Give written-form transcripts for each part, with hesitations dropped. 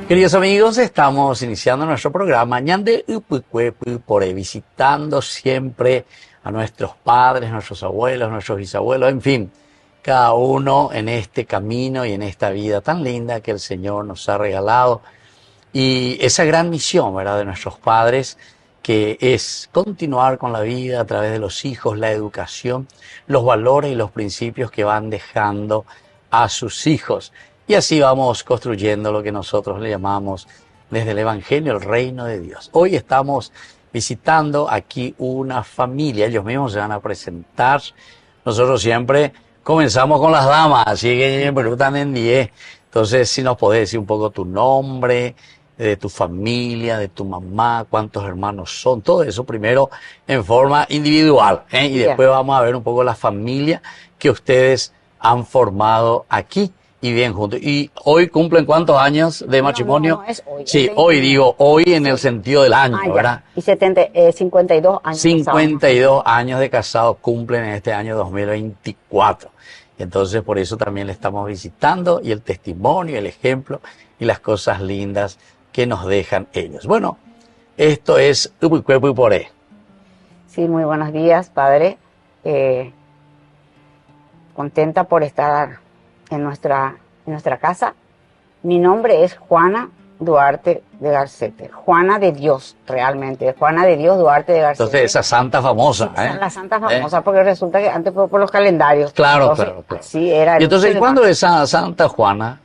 Queridos amigos, estamos iniciando nuestro programa Ñande Upukwe visitando siempre a nuestros padres, nuestros abuelos, nuestros bisabuelos, en fin, cada uno en este camino y en esta vida tan linda que el Señor nos ha regalado. Y esa gran misión, ¿verdad?, de nuestros padres, que es continuar con la vida a través de los hijos, la educación, los valores y los principios que van dejando a sus hijos. Y así vamos construyendo lo que nosotros le llamamos desde el Evangelio el reino de Dios. Hoy estamos visitando aquí una familia, ellos mismos se van a presentar. Nosotros siempre comenzamos con las damas, así que me preguntan en 10. Entonces, si nos podés decir un poco tu nombre, de tu familia, de tu mamá, cuántos hermanos son, todo eso primero en forma individual, ¿eh? Y después vamos a ver un poco la familia que ustedes han formado aquí y bien juntos. ¿Y hoy cumplen cuántos años de matrimonio? No, es hoy. Sí, hoy digo, hoy en el sentido del año, ¿verdad? Y 52 años 52 años de casados cumplen en este año 2024. Entonces, por eso también le estamos visitando y el testimonio, el ejemplo y las cosas lindas que nos dejan ellos. Bueno, esto es Upukwe Upore. Sí, muy buenos días, padre. Contenta por estar en nuestra casa. Mi nombre es Juana Duarte de Garcete. Juana de Dios, realmente. Juana de Dios Duarte de Garcete. Entonces, esa santa famosa, ¿eh? La santa famosa, porque resulta que antes fue por los calendarios. Claro, entonces, claro. Sí, era. Y entonces, ¿cuándo es Santa Juana?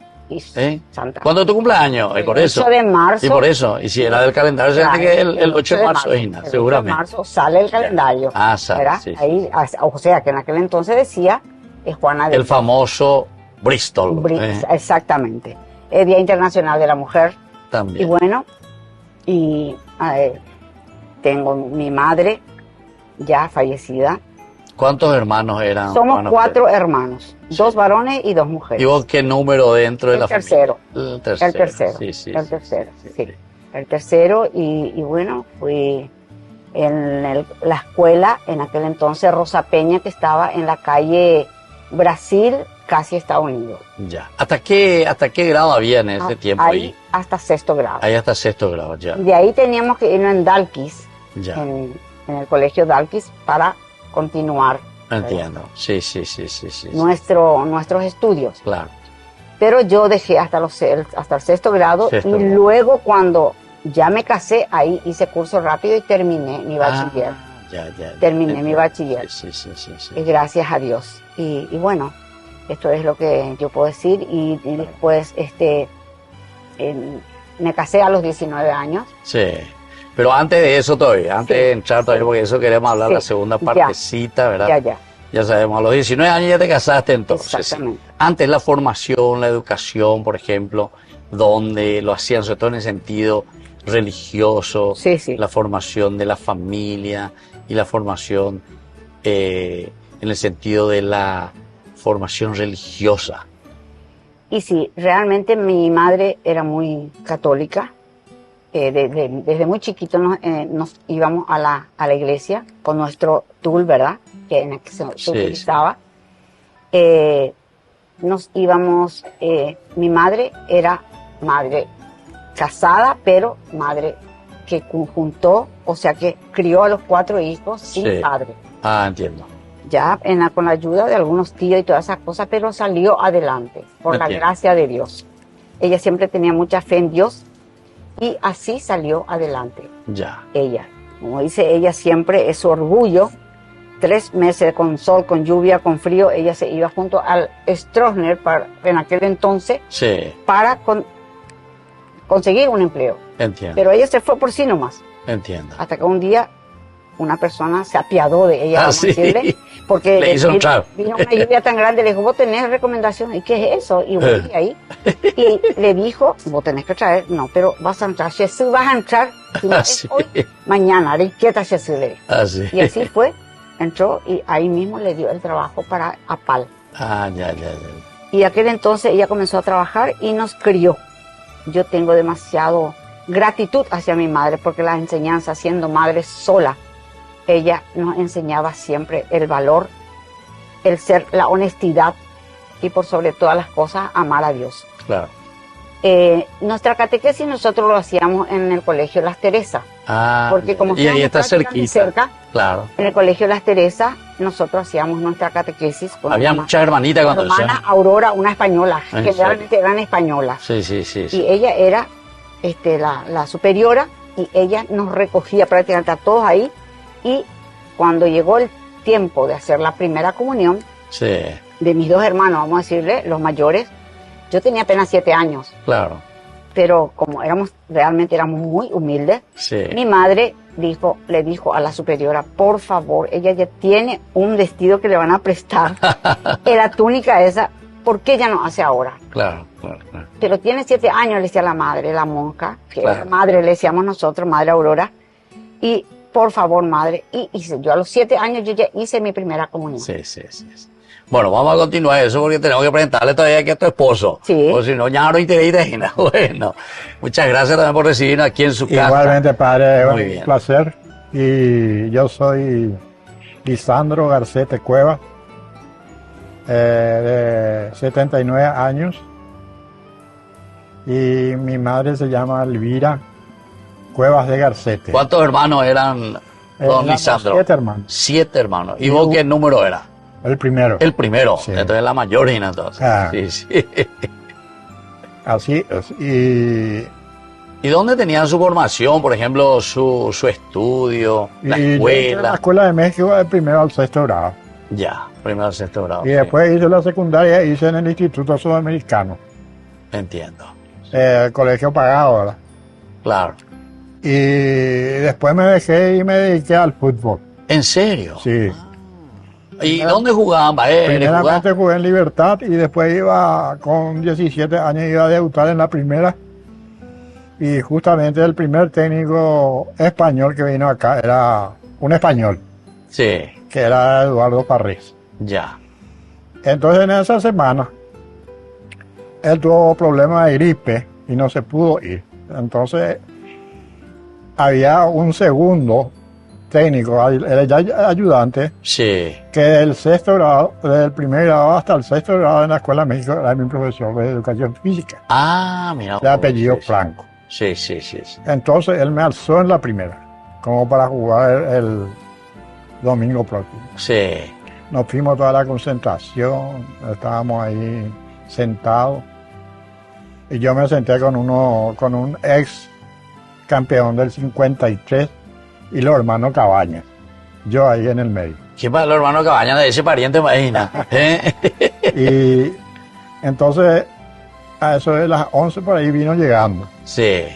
Santa. ¿Cuándo tu cumpleaños? Por eso. 8 de marzo. Y por eso. Y si era del calendario, claro, que el 8 de marzo, seguramente. 8 de marzo sale el calendario. Sale. Sí, ahí, o sea, que en aquel entonces decía Juana de el famoso Bristol. Exactamente. El Día Internacional de la Mujer. También. Y bueno, tengo mi madre ya fallecida. ¿Cuántos hermanos eran? Somos 4 hermanos, 2 varones y 2 mujeres. ¿Y vos qué número dentro de la familia? El tercero. Sí. El tercero y bueno, fui en la escuela, en aquel entonces Rosa Peña, que estaba en la calle Brasil, casi Estados Unidos. Ya. ¿Hasta qué grado había en ese tiempo ahí? Hasta 6º grado. Ahí hasta 6º grado, ya. Y de ahí teníamos que irnos en Dalquis, ya. En el colegio Dalquis, continuar. Entiendo, sí. Nuestros estudios. Claro. Pero yo dejé hasta el 6º grado y luego cuando ya me casé, ahí hice curso rápido y terminé mi bachiller. Terminé mi bachiller. Sí. Y gracias a Dios. Y bueno, esto es lo que yo puedo decir. Y después me casé a los 19 años. Sí. Pero antes de eso todavía, antes de entrar todavía, porque eso queremos hablar la segunda partecita, ¿verdad? Ya sabemos, a los 19 años ya te casaste entonces. Exactamente. Antes la formación, la educación, por ejemplo, donde lo hacían, sobre todo en el sentido religioso, la formación de la familia y la formación en el sentido de la formación religiosa. Y sí, realmente mi madre era muy católica. Desde muy chiquito nos íbamos a la iglesia con nuestro tul, ¿verdad? Que en el que se utilizaba. Nos íbamos, mi madre era madre casada, pero madre que conjuntó, o sea que crió a los 4 hijos sin padre. Entiendo. Ya con la ayuda de algunos tíos y todas esas cosas, pero salió adelante, por la gracia de Dios. Ella siempre tenía mucha fe en Dios. Y así salió adelante. Ya. Ella, como dice ella siempre, es su orgullo. 3 meses con sol, con lluvia, con frío, ella se iba junto al Stroessner en aquel entonces para conseguir un empleo. Entiendo. Pero ella se fue por sí nomás. Entiendo. Hasta que un día una persona se apiadó de ella, vamos a decirle, porque vino una lluvia tan grande, le dijo, vos tenés recomendación, ¿y qué es eso? Y volví ahí, y le dijo, vos tenés que traer, no, pero vas a entrar, Jesús, vas a entrar, si no es hoy, mañana, haré quieta Jesús, le dijo. Y así fue, entró, y ahí mismo le dio el trabajo para APAL. Ya. Y aquel entonces ella comenzó a trabajar y nos crió. Yo tengo demasiado gratitud hacia mi madre, porque la enseñanza, siendo madre sola, ella nos enseñaba siempre el valor, el ser, la honestidad y por sobre todas las cosas amar a Dios. Claro. Nuestra catequesis nosotros lo hacíamos en el Colegio Las Teresas. Porque como y ahí está cerquita. Claro. En el Colegio Las Teresas nosotros hacíamos nuestra catequesis. Había muchas hermanitas cuando eso. Hermana Aurora, una española, generalmente eran españolas. Sí. Y ella era la superiora y ella nos recogía prácticamente a todos ahí. Y cuando llegó el tiempo de hacer la primera comunión de mis dos hermanos, vamos a decirle, los mayores, yo tenía apenas 7 años. Claro. Pero como realmente éramos muy humildes, mi madre le dijo a la superiora, por favor, ella ya tiene un vestido que le van a prestar, la túnica esa, ¿por qué ella no hace ahora? Claro. Pero tiene 7 años, le decía la madre, la monja, que era madre, le decíamos nosotros, Madre Aurora, y por favor, madre, y yo a los 7 años yo ya hice mi primera comunión. Sí. Bueno, vamos a continuar eso porque tenemos que presentarle todavía aquí a tu esposo. Sí. O si no, ya no te Bueno, muchas gracias también por recibirnos aquí en su casa. Igualmente, padre, un placer. Y yo soy Lisandro Garcete Cuevas, de 79 años. Y mi madre se llama Elvira Cuevas de Garcete. ¿Cuántos hermanos eran, don Lisandro? 7 hermanos. 7 hermanos. ¿Y vos qué número era? El primero. El primero. Sí. Entonces la mayor, entonces. Sí. Así es. ¿Y dónde tenían su formación? Por ejemplo, su estudio, la escuela. La escuela de México, del primero al 6º grado. Ya, primero al 6º grado. Y después hice la secundaria, hice en el Instituto Sudamericano. Entiendo. El colegio pagado, ¿verdad? Claro. Y después me dejé y me dediqué al fútbol. ¿En serio? Sí. ¿Y dónde jugaban? Primeramente jugué en Libertad y después con 17 años iba a debutar en la primera. Y justamente el primer técnico español que vino acá era un español. Sí. Que era Eduardo Parrés. Ya. Entonces en esa semana él tuvo problemas de gripe y no se pudo ir. Entonces había un segundo técnico, el ayudante, que del 6º grado, del primer grado hasta el 6º grado en la Escuela de México, era mi profesor de educación física. Mira. De apellido Franco. Sí. Entonces él me alzó en la primera, como para jugar el domingo próximo. Sí. Nos fuimos toda la concentración, estábamos ahí sentados. Y yo me senté con un ex campeón del 53 y los hermanos Cabañas. Yo ahí en el medio. ¿Qué pasa los hermanos Cabañas de ese pariente, imagina? Y entonces, a eso de las 11 por ahí vino llegando. Sí.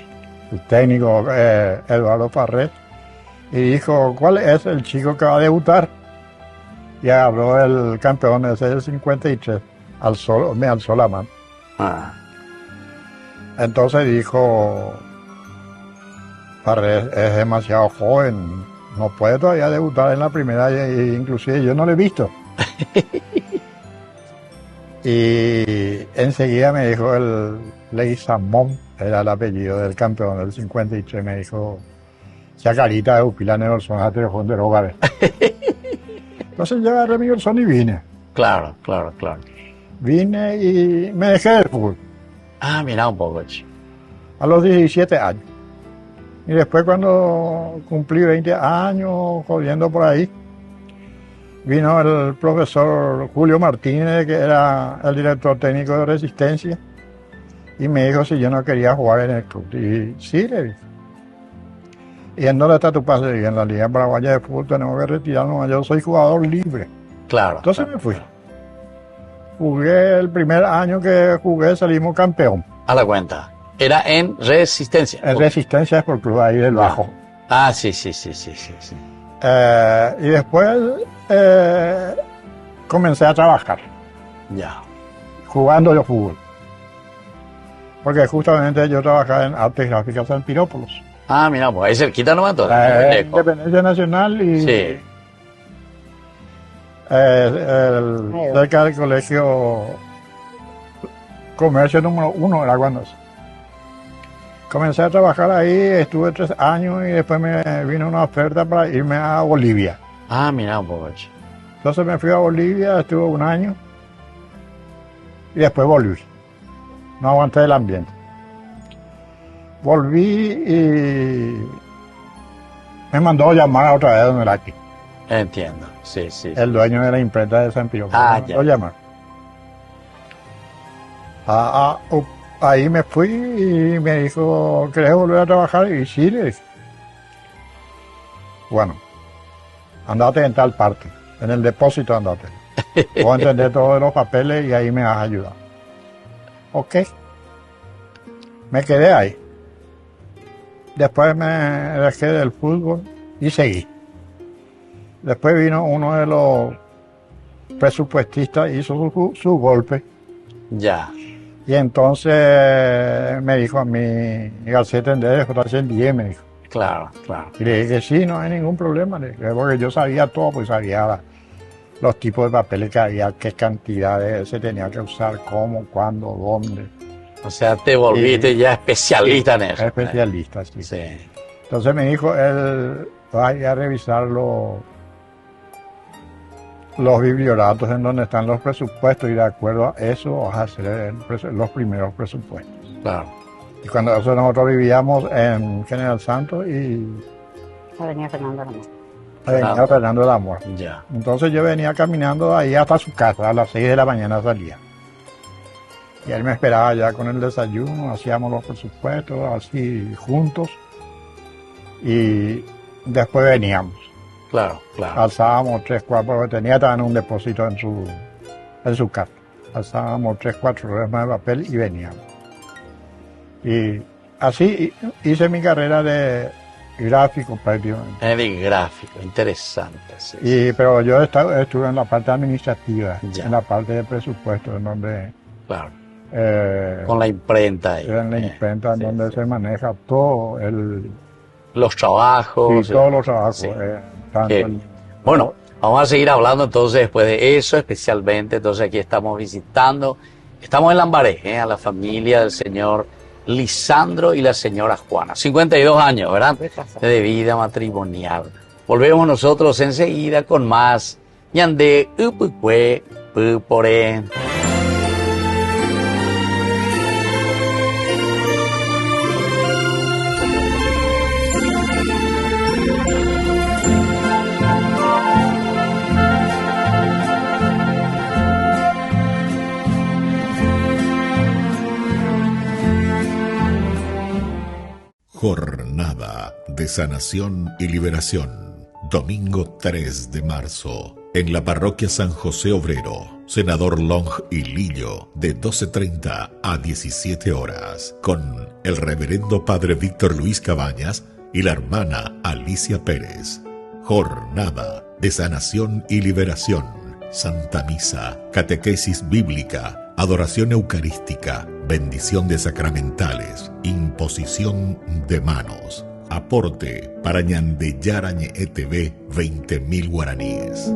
El técnico Eduardo Parrés. Y dijo, ¿cuál es el chico que va a debutar? Y habló el campeón ese del 53. Me alzó la mano. Entonces dijo, Parrés es demasiado joven, no puede todavía debutar en la primera, e inclusive yo no lo he visto. Y enseguida me dijo Leguizamón, era el apellido del campeón del 53, me dijo, Chacarita de Upila Neverson, a telefón de Rogabe. Entonces yo agarré mi Neverson y vine. Claro. Vine y me dejé del fútbol. Mira un poco, chico. A los 17 años. Y después cuando cumplí 20 años, jodiendo por ahí, vino el profesor Julio Martínez, que era el director técnico de Resistencia, y me dijo si yo no quería jugar en el club. Y sí, le dije. ¿Y en dónde está tu pase? Y en la Liga Paraguaya de Fútbol tenemos que retirarnos. Yo soy jugador libre. Claro. Entonces me fui. Jugué el primer año que jugué, salimos campeón. A la cuenta. Era en Resistencia. En Resistencia es por club ahí del Bajo. Sí. Y después comencé a trabajar. Ya. Jugando yo fútbol. Porque justamente yo trabajaba en Artes Gráficas en Pirópolis. Mira, pues ahí cerquita nomás todo. Independencia Nacional y... Sí. Cerca del colegio Comercio número 1 era cuando comencé a trabajar ahí, estuve 3 años y después me vino una oferta para irme a Bolivia. Mira un poco. Entonces me fui a Bolivia, estuve 1 año y después volví. No aguanté el ambiente. volví y me mandó llamar otra vez donde era aquí. Entiendo, sí. El dueño de la imprenta de San Pío. Ah, me mandó llamar. Ahí me fui y me dijo, ¿querés volver a trabajar? Y sí, le dije. Bueno, andate en tal parte, en el depósito andate. Voy a entender todos los papeles y ahí me vas a ayudar. Ok. Me quedé ahí. Después me dejé del fútbol y seguí. Después vino uno de los presupuestistas, hizo su golpe. Ya. Y entonces me dijo a mí, García de J110, me dijo. Claro. Y le dije que sí, no hay ningún problema. Le dije, porque yo sabía todo, pues sabía los tipos de papeles que había, qué cantidades se tenía que usar, cómo, cuándo, dónde. O sea, te volviste ya especialista en eso. Especialista, sí. Entonces me dijo, él va a revisar los biblioratos en donde están los presupuestos y de acuerdo a eso vas a hacer los primeros presupuestos. Claro. Y cuando eso nosotros vivíamos en General Santos y Avenida Fernando de la Mora. Avenida Fernando de la Mora. Ya. Entonces yo venía caminando ahí hasta su casa, a las 6 de la mañana salía. Y él me esperaba ya con el desayuno, hacíamos los presupuestos así juntos y después veníamos. Claro. Alzábamos 3, 4, porque tenía también un depósito en su casa. Alzábamos 3, 4 resmas de papel y veníamos. Y así hice mi carrera de gráfico prácticamente. De gráfico, interesante. Sí. Pero yo estuve en la parte administrativa, ya. En la parte de presupuesto, en donde... Claro. Con la imprenta ahí. En la imprenta, en donde se maneja todo los trabajos. Sí, todos los trabajos. Sí. Bueno, vamos a seguir hablando entonces después de eso, especialmente. Entonces aquí estamos visitando, estamos en Lambaré, a la familia del señor Lisandro y la señora Juana. 52 años, ¿verdad? De vida matrimonial. Volvemos nosotros enseguida con más Ñande Upukwe Pupore. Jornada de Sanación y Liberación, domingo 3 de marzo, en la parroquia San José Obrero, Senador Long y Lillo, de 12:30 a 17 horas, con el reverendo padre Víctor Luis Cabañas y la hermana Alicia Pérez. Jornada de Sanación y Liberación, Santa Misa, catequesis bíblica, adoración eucarística, bendición de sacramentales, imposición de manos. Aporte para Ñandeyara Ñeetv, 20.000 guaraníes.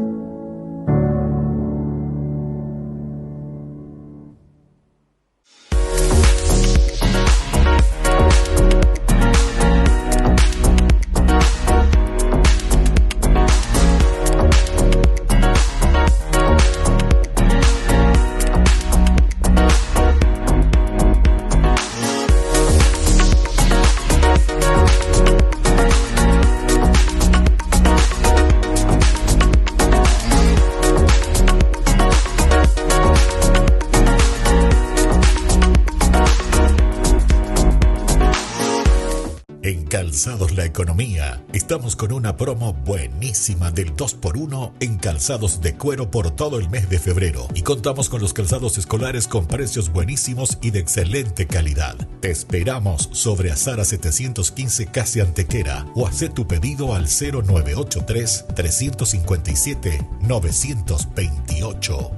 Calzados La Economía. Estamos con una promo buenísima del 2x1 en calzados de cuero por todo el mes de febrero. Y contamos con los calzados escolares con precios buenísimos y de excelente calidad. Te esperamos sobre Azara 715 Casi Antequera o haz tu pedido al 0983 357 928.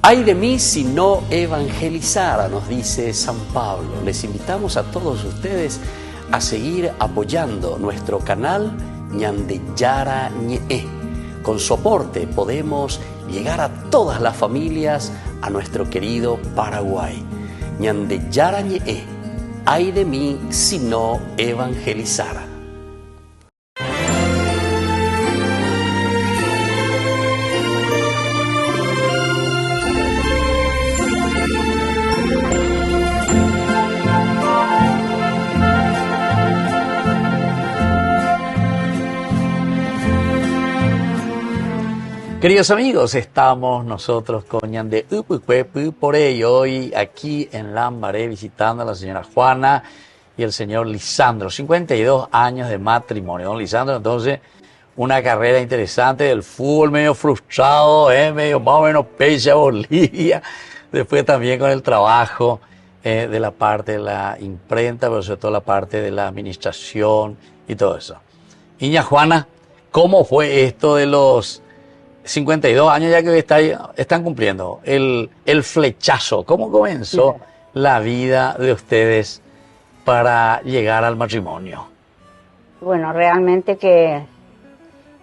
Ay de mí si no evangelizara, nos dice San Pablo. Les invitamos a todos ustedes a seguir apoyando nuestro canal Ñandeyara Ñe. Con soporte podemos llegar a todas las familias a nuestro querido Paraguay. Ñandeyara Ñe. Ay de mí si no evangelizara. Queridos amigos, estamos nosotros con Ñande Upucuepu por ello hoy aquí en Lambaré visitando a la señora Juana y el señor Lisandro, 52 años de matrimonio. Don Lisandro, entonces, una carrera interesante del fútbol, medio frustrado, medio más o menos pese a Bolivia, después también con el trabajo de la parte de la imprenta, pero sobre todo la parte de la administración y todo eso. Niña Juana, ¿cómo fue esto de los 52 años ya que están cumpliendo el flechazo? ¿Cómo comenzó la vida de ustedes para llegar al matrimonio? Bueno, realmente que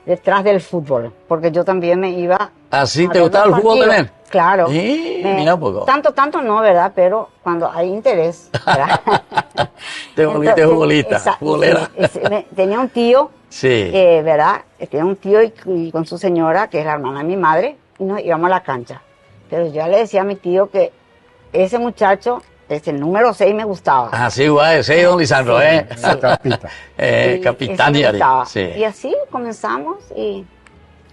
detrás del fútbol, porque yo también me iba... ¿Así te gustaba el fútbol también? Claro. Sí, mira un poco. Tanto no, ¿verdad? Pero cuando hay interés, ¿verdad? Te volviste futbolera. Tenía un tío, sí. ¿verdad? Tenía un tío y con su señora, que es la hermana de mi madre, y nos íbamos a la cancha. Pero yo le decía a mi tío que ese muchacho, el número 6 me gustaba. Ah, sí, guay, 6, don Lisandro, sí. Capitán diario. Sí. Y así comenzamos y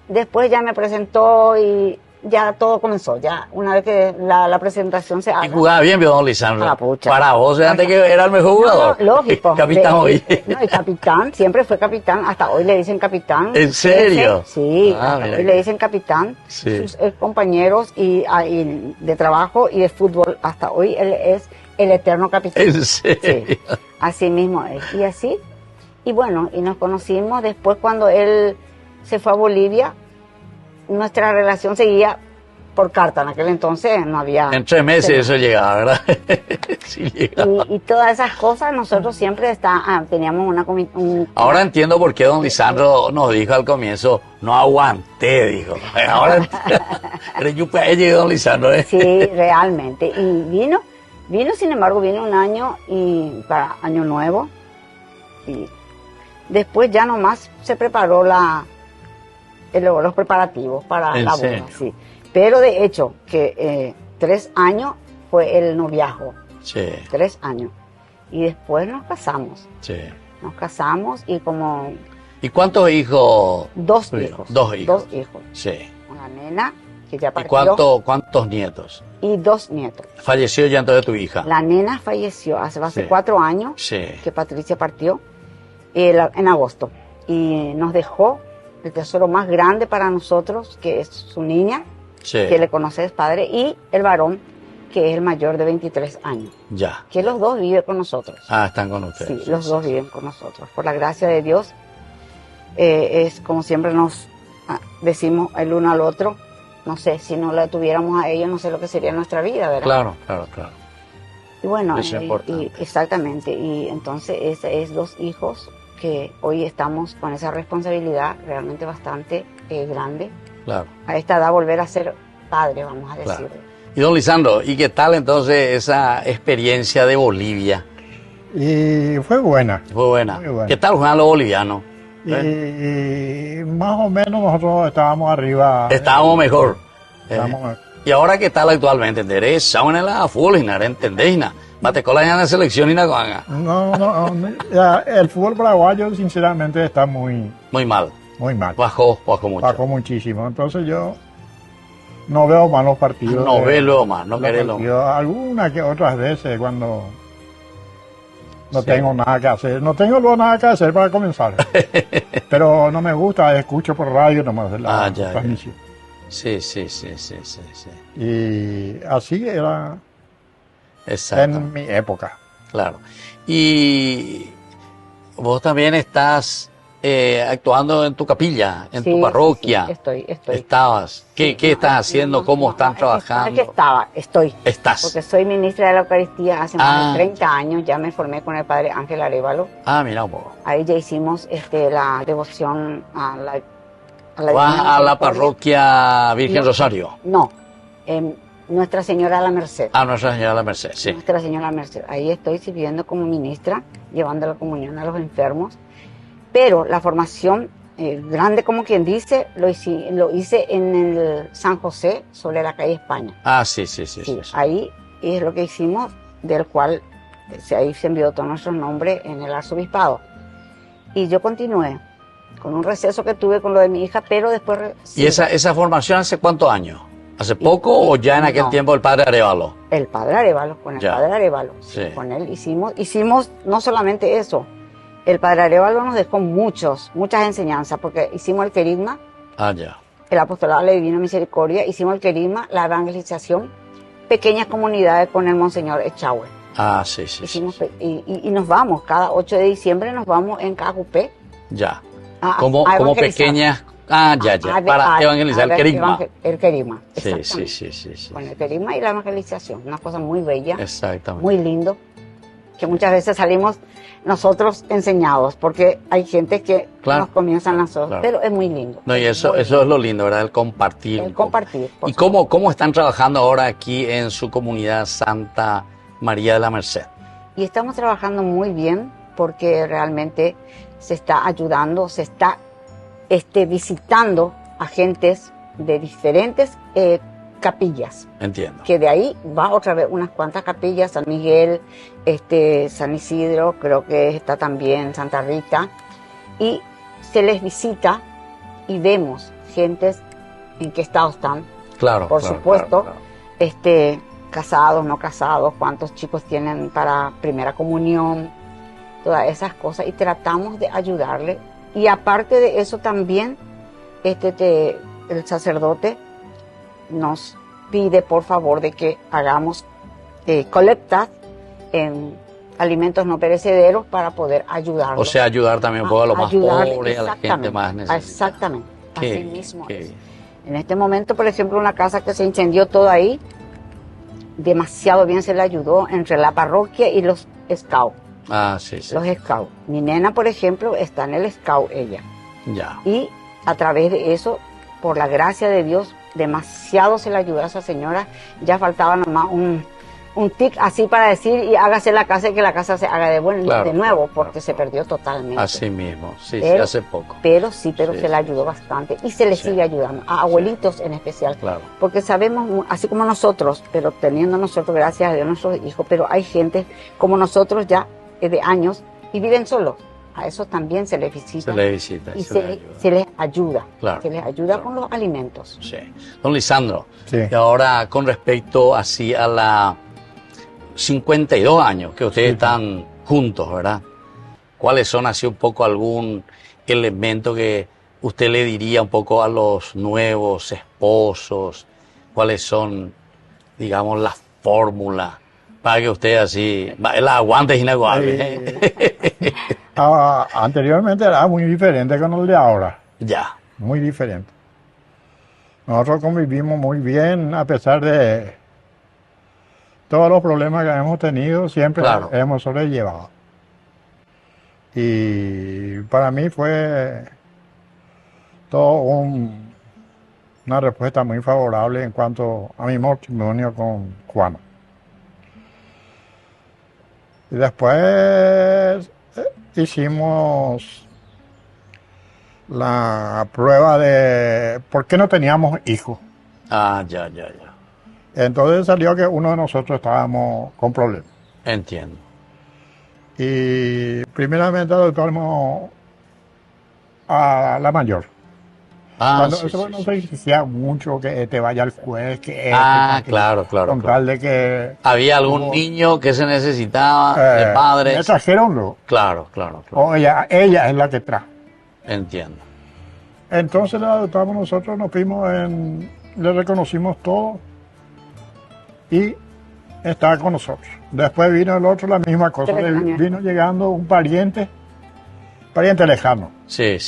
después ya me presentó y ya todo comenzó. Ya una vez que la presentación se haga. Y jugaba bien, don Lisandro. Pucha. Para vos, antes que era el mejor jugador. No, lógico. Capitán hoy. No, y capitán, siempre fue capitán. Hasta hoy le dicen capitán. ¿En serio? Sí, hoy le dicen capitán. Sí. Sus compañeros y de trabajo y de fútbol, hasta hoy él es el eterno capitán. ¿En serio? Sí, así mismo es. Y así, y bueno, y nos conocimos después cuando él se fue a Bolivia. Nuestra relación seguía por carta, en aquel entonces no había... En 3 meses eso llegaba, ¿verdad? Sí, llegaba. Y todas esas cosas nosotros siempre teníamos Ahora entiendo por qué don Lisandro nos dijo al comienzo, no aguanté, dijo. Ahora llegó don Lisandro, ¿eh? Sí, realmente. Y vino, sin embargo, vino un año para Año Nuevo. Y después ya nomás se preparó los preparativos para la boda, sí. Pero de hecho, que 3 años fue el noviazgo. Sí. 3 años. Y después nos casamos. Sí. Nos casamos y como... ¿Y cuántos hijos? 2 hijos. 2 hijos. 2 hijos. Sí. Una nena que ya partió. ¿Y cuántos nietos? Y 2 nietos. ¿Falleció ya entonces tu hija? La nena falleció hace 4 años que Patricia partió en agosto. Y nos dejó el tesoro más grande para nosotros, que es su niña, que le conoce es padre, y el varón, que es el mayor de 23 años. Ya. Que los dos viven con nosotros. Ah, están con ustedes. Sí, los dos viven con nosotros. Por la gracia de Dios, es como siempre nos decimos el uno al otro. No sé, si no la tuviéramos a ellos, no sé lo que sería nuestra vida, ¿verdad? Claro. Y bueno, eso es importante. Exactamente. Y entonces es 2 hijos que hoy estamos con esa responsabilidad realmente bastante grande. Claro. A esta edad volver a ser padre, vamos a decir. Claro. Y don Lisandro, ¿y qué tal entonces esa experiencia de Bolivia? Y fue buena. Fue buena. ¿Qué tal juegan los bolivianos? Y más o menos nosotros estábamos arriba. Estábamos mejor. Mejor. ¿Y ahora qué tal actualmente? ¿Entendés? ¿Saben en la fútbol? ¿Entendéis? ¿Matecola ya en la selección y nada? No. El fútbol paraguayo sinceramente está muy mal. Muy mal. Bajó mucho. Bajó muchísimo. Entonces yo no veo más los partidos. No veo luego más, no querés lo más. Algunas que otras veces cuando no tengo nada que hacer. No tengo luego nada que hacer para comenzar. Pero no me gusta, escucho por radio nomás la transmisión. Sí. Y así era en mi época. Claro. Y vos también estás actuando en tu capilla, en tu parroquia. Sí, estoy. Estabas. ¿Qué estás haciendo? ¿Cómo están trabajando? Estoy. Estás. Porque soy ministra de la Eucaristía hace más de 30 años. Ya me formé con el padre Ángel Arévalo. Mira un poco. Ahí ya hicimos la devoción a la parroquia Virgen Rosario. No, Nuestra Señora de la Merced. Nuestra Señora de la Merced, sí. Nuestra Señora de la Merced. Ahí estoy sirviendo como ministra, llevando la comunión a los enfermos. Pero la formación grande, como quien dice, lo hice en el San José, sobre la calle España. Sí. Ahí es lo que hicimos, del cual ahí se envió todo nuestro nombre en el arzobispado. Y yo continué. con un receso que tuve con lo de mi hija, pero después... ¿Y esa formación hace cuántos años? ¿Hace poco o ya en aquel tiempo el padre Arévalo? El padre Arévalo, con el padre Arévalo. Sí. Con él hicimos no solamente eso, el padre Arévalo nos dejó muchas enseñanzas, porque hicimos el querigma, el apostolado de la Divina Misericordia, hicimos el querigma, la evangelización, pequeñas comunidades con el Monseñor Echagüe. Sí. Y nos vamos, cada 8 de diciembre nos vamos en Cajupé. Ya. Como pequeñas... para evangelizar el querigma. El querigma, sí. Con el querigma y la evangelización, una cosa muy bella. Exactamente. Muy lindo, que muchas veces salimos nosotros enseñados, porque hay gente que nos comienzan nosotros, pero es muy lindo. No, y eso es lo lindo, ¿verdad? El compartir. El compartir. ¿Y cómo están trabajando ahora aquí en su comunidad Santa María de la Merced? Y estamos trabajando muy bien, porque realmente se está ayudando, se está visitando a gentes de diferentes capillas. Entiendo. Que de ahí va otra vez unas cuantas capillas, San Miguel, San Isidro, creo que está también Santa Rita, y se les visita y vemos gentes en qué estado están. Claro. Por supuesto, casados, no casados, cuántos chicos tienen para primera comunión, todas esas cosas, y tratamos de ayudarle. Y aparte de eso también, el sacerdote nos pide por favor de que hagamos colectas en alimentos no perecederos para poder ayudarlos. O sea, ayudar también un poco a los más pobres, a la gente más necesitada. Exactamente, así mismo es. En este momento, por ejemplo, una casa que se incendió todo ahí, demasiado bien se le ayudó entre la parroquia y los scouts. Sí. Los scouts. Mi nena, por ejemplo, está en el scout, ella. Ya. Y a través de eso, por la gracia de Dios, demasiado se le ayudó a esa señora. Ya faltaba nomás un tic así para decir, y hágase la casa y que la casa se haga de nuevo, porque se perdió totalmente. Así mismo, sí, hace poco. Pero se le ayudó bastante y se le sigue ayudando, a abuelitos en especial. Claro. Porque sabemos, así como nosotros, pero teniendo nosotros, gracias a Dios, nuestros hijos, pero hay gente como nosotros ya de años y viven solos. A eso también se les visita. Y se les ayuda. Claro, se les ayuda con los alimentos. Sí. Don Lisandro, y ahora con respecto así a la 52 años que ustedes están juntos, ¿verdad? ¿Cuáles son así un poco algún elemento que usted le diría un poco a los nuevos esposos? ¿Cuáles son, digamos, las fórmulas para que usted así, el aguante es inaguable? Anteriormente era muy diferente con el de ahora. Ya. Muy diferente. Nosotros convivimos muy bien a pesar de todos los problemas que hemos tenido, siempre hemos sobrellevado. Y para mí fue todo una respuesta muy favorable en cuanto a mi matrimonio con Juana. Y después hicimos la prueba de por qué no teníamos hijos. Ya. Entonces salió que uno de nosotros estábamos con problemas. Entiendo. Y primeramente adoptamos a la mayor. Eso no se insistía mucho que te vaya al juez, claro. Con tal de que... ¿Había algún niño que se necesitaba de padres? Me trajeron no. Claro. O ella es la que trajo. Entiendo. Entonces la adoptamos nosotros, le reconocimos todo y estaba con nosotros. Después vino el otro, la misma cosa. Vino llegando un pariente lejano. Sí.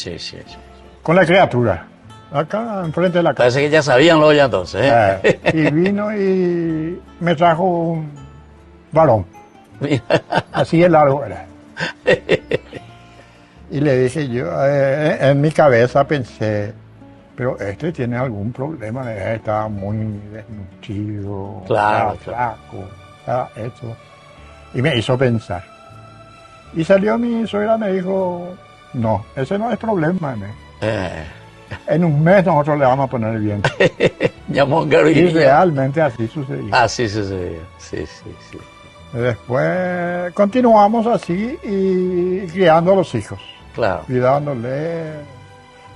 Con la criatura. Acá enfrente de la casa. Parece que ya sabían lo ya entonces. Y vino y me trajo un varón. Así de largo era. Y le dije yo, en mi cabeza pensé, pero este tiene algún problema, estaba muy desnutrido, flaco, esto. Y me hizo pensar. Y salió mi suegra y me dijo, no, ese no es problema. En un mes nosotros le vamos a poner bien. Y realmente así sucedió. Así sucedió, sí. Después continuamos así y criando a los hijos. Claro. Cuidándole,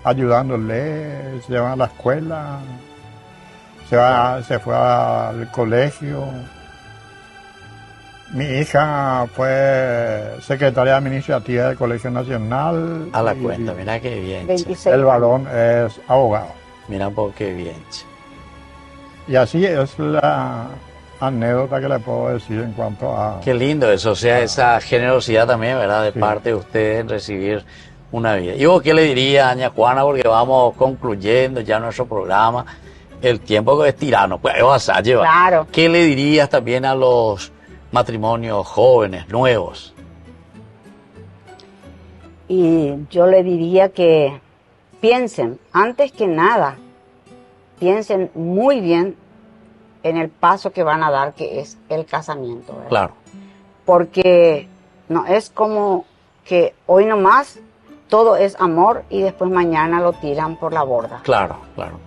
ayudándole, se llevan a la escuela, se fue al colegio. Mi hija fue secretaria administrativa del Colegio Nacional. A la cuenta, mira qué bien. 26. El varón es abogado. Mira un poco qué bien. Y así es la anécdota que le puedo decir en cuanto a... Qué lindo eso, o sea, esa generosidad también, ¿verdad? De parte de ustedes en recibir una vida. ¿Y vos qué le diría, doña Juana? Porque vamos concluyendo ya nuestro programa. El tiempo que es tirano, pues vas a llevar. Claro. ¿Qué le dirías también a los matrimonios jóvenes, nuevos? Y yo le diría que piensen, antes que nada, piensen muy bien en el paso que van a dar, que es el casamiento, ¿verdad? Claro. Porque no es como que hoy nomás todo es amor y después mañana lo tiran por la borda. Claro, claro.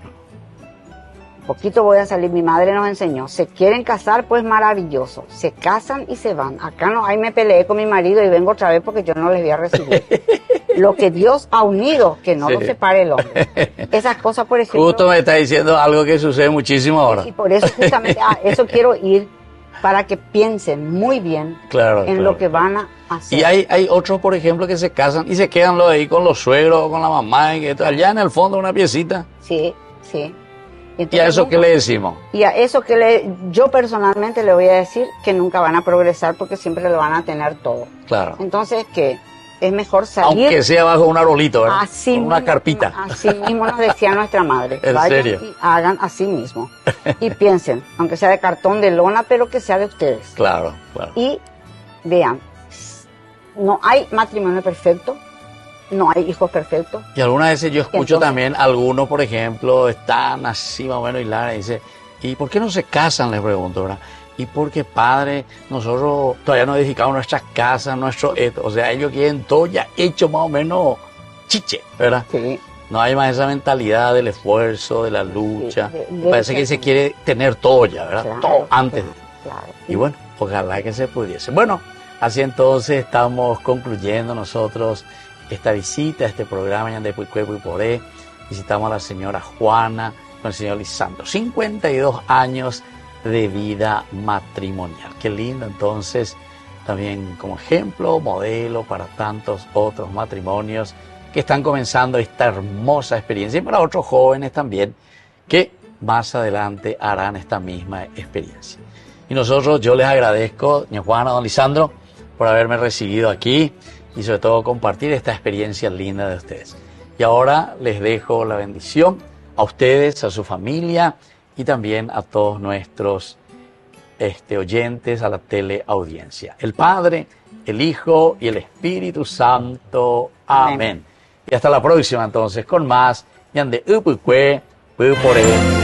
Poquito voy a salir, mi madre nos enseñó, se quieren casar, pues maravilloso, se casan y se van. Acá no hay, me peleé con mi marido y vengo otra vez porque yo no les voy a recibir. Lo que Dios ha unido, que no lo separe el hombre. Esas cosas, por ejemplo... Justo me está diciendo algo que sucede muchísimo ahora. Y por eso justamente a eso quiero ir, para que piensen muy bien en lo que van a hacer. Y hay otros, por ejemplo, que se casan y se quedan ahí con los suegros, con la mamá, y que allá en el fondo una piecita. Sí, sí. Entonces, ¿y a eso qué le decimos? Y a eso yo personalmente le voy a decir que nunca van a progresar porque siempre lo van a tener todo. Claro. Entonces, que es mejor salir... Aunque sea bajo un arbolito, ¿verdad? Así con una mismo, carpita. Así mismo nos decía nuestra madre. ¿En Vayan serio? y hagan así mismo. Y piensen, aunque sea de cartón, de lona, pero que sea de ustedes. Claro, claro. Y vean, no hay matrimonio perfecto, no hay hijos perfectos. Y algunas veces yo escucho Entonces, también, algunos, por ejemplo, están así más o menos y Lara dice, ¿y por qué no se casan? Les pregunto, ¿verdad? Y porque, padre, nosotros todavía no edificamos nuestras casas, o sea, ellos quieren todo ya hecho más o menos chiche, ¿verdad? Sí. No hay más esa mentalidad del esfuerzo, de la lucha. Sí, Parece que se quiere tener todo ya, ¿verdad? Claro, todo antes. Claro. Y bueno, ojalá que se pudiese. Bueno, así entonces estamos concluyendo nosotros esta visita, este programa de Puicuepo y Poré. Visitamos a la señora Juana con el señor Lisandro. 52 años de vida matrimonial. Qué lindo entonces, también como ejemplo, modelo para tantos otros matrimonios que están comenzando esta hermosa experiencia y para otros jóvenes también que más adelante harán esta misma experiencia. Y nosotros, yo les agradezco, doña Juana, don Lisandro, por haberme recibido aquí y sobre todo compartir esta experiencia linda de ustedes. Y ahora les dejo la bendición a ustedes, a su familia y también a todos nuestros oyentes, a la teleaudiencia. El Padre, el Hijo y el Espíritu Santo. Amén. Y hasta la próxima entonces con más Ñande Upucue, Puporé.